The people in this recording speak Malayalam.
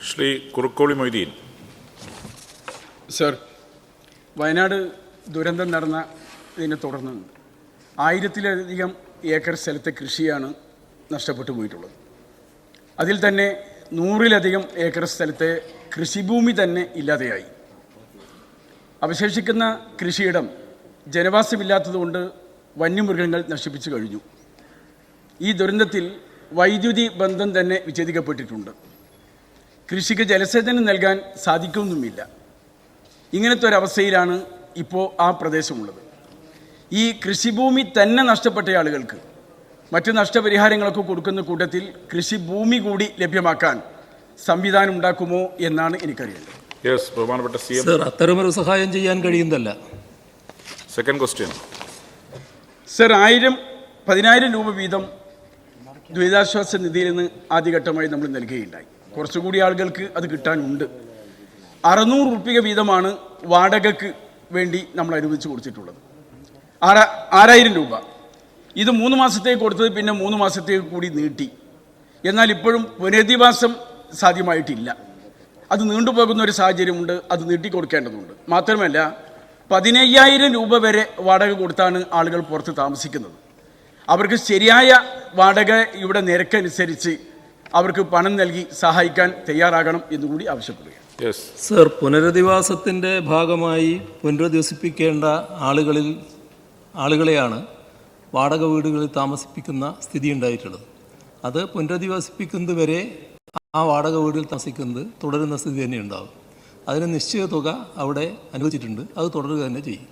ശ്രീ കുറുക്കോളി മൊയ്തീൻ. സർ, വയനാട് ദുരന്തം നടന്ന ഇതിനെ തുടർന്ന് 1000-ലധികം ഏക്കർ സ്ഥലത്തെ കൃഷിയാണ് നഷ്ടപ്പെട്ടു പോയിട്ടുള്ളത്. അതിൽ തന്നെ 100-ലധികം ഏക്കർ സ്ഥലത്തെ കൃഷിഭൂമി തന്നെ ഇല്ലാതെയായി. അവശേഷിക്കുന്ന കൃഷിയിടം ജനവാസമില്ലാത്തതുകൊണ്ട് വന്യമൃഗങ്ങൾ നശിപ്പിച്ചു കഴിഞ്ഞു. ഈ ദുരന്തത്തിൽ വൈദ്യുതി ബന്ധം തന്നെ വിച്ഛേദിക്കപ്പെട്ടിട്ടുണ്ട്. കൃഷിക്ക് ജലസേചനം നൽകാൻ സാധിക്കുന്നുമില്ല. ഇങ്ങനത്തെ ഒരവസ്ഥയിലാണ് ഇപ്പോൾ ആ പ്രദേശമുള്ളത്. ഈ കൃഷിഭൂമി തന്നെ നഷ്ടപ്പെട്ട ആളുകൾക്ക് മറ്റ് നഷ്ടപരിഹാരങ്ങളൊക്കെ കൊടുക്കുന്ന കൂട്ടത്തിൽ കൃഷിഭൂമി കൂടി ലഭ്യമാക്കാൻ സംവിധാനം ഉണ്ടാക്കുമോ എന്നാണ് എനിക്കറിയേണ്ടത്. സർ, അത്തരമൊരു സഹായം ചെയ്യാൻ കഴിയുന്നതല്ല. Second question. സർ, 10,000 രൂപ വീതം ദുരിതാശ്വാസ നിധിയിൽ നിന്ന് ആദ്യഘട്ടമായി നമ്മൾ നൽകുകയുണ്ടായി. കുറച്ചുകൂടി ആളുകൾക്ക് അത് കിട്ടാനുണ്ട്. 600 രൂപ വീതമാണ് വാടകയ്ക്ക് വേണ്ടി നമ്മൾ അനുവദിച്ച് കൊടുത്തിട്ടുള്ളത്. 6000 രൂപ ഇത് 3 മാസത്തേക്ക് കൊടുത്തത് പിന്നെ 3 മാസത്തേക്ക് കൂടി നീട്ടി. എന്നാൽ ഇപ്പോഴും പുനരധിവാസം സാധ്യമായിട്ടില്ല. അത് നീണ്ടുപോകുന്ന ഒരു സാഹചര്യമുണ്ട്. അത് നീട്ടിക്കൊടുക്കേണ്ടതുണ്ട്. മാത്രമല്ല 15,000 രൂപ വരെ വാടക കൊടുത്താണ് ആളുകൾ പുറത്ത് താമസിക്കുന്നത്. അവർക്ക് ശരിയായ വാടക ഇവിടെ നിരക്കനുസരിച്ച് അവർക്ക് പണം നൽകി സഹായിക്കാൻ തയ്യാറാകണം എന്നുകൂടി ആവശ്യപ്പെടുകയാണ്. സർ, പുനരധിവാസത്തിൻ്റെ ഭാഗമായി പുനരധിവസിപ്പിക്കേണ്ട ആളുകളെയാണ് വാടക വീടുകളിൽ താമസിപ്പിക്കുന്ന സ്ഥിതി ഉണ്ടായിട്ടുള്ളത്. അത് പുനരധിവസിപ്പിക്കുന്നത് വരെ ആ വാടക വീട്ടിൽ താമസിക്കുന്നത് തുടരുന്ന സ്ഥിതി തന്നെ ഉണ്ടാകും. അതിന് നിശ്ചിത തുക അവിടെ അനുവദിച്ചിട്ടുണ്ട്. അത് തുടരുക തന്നെ ചെയ്യും.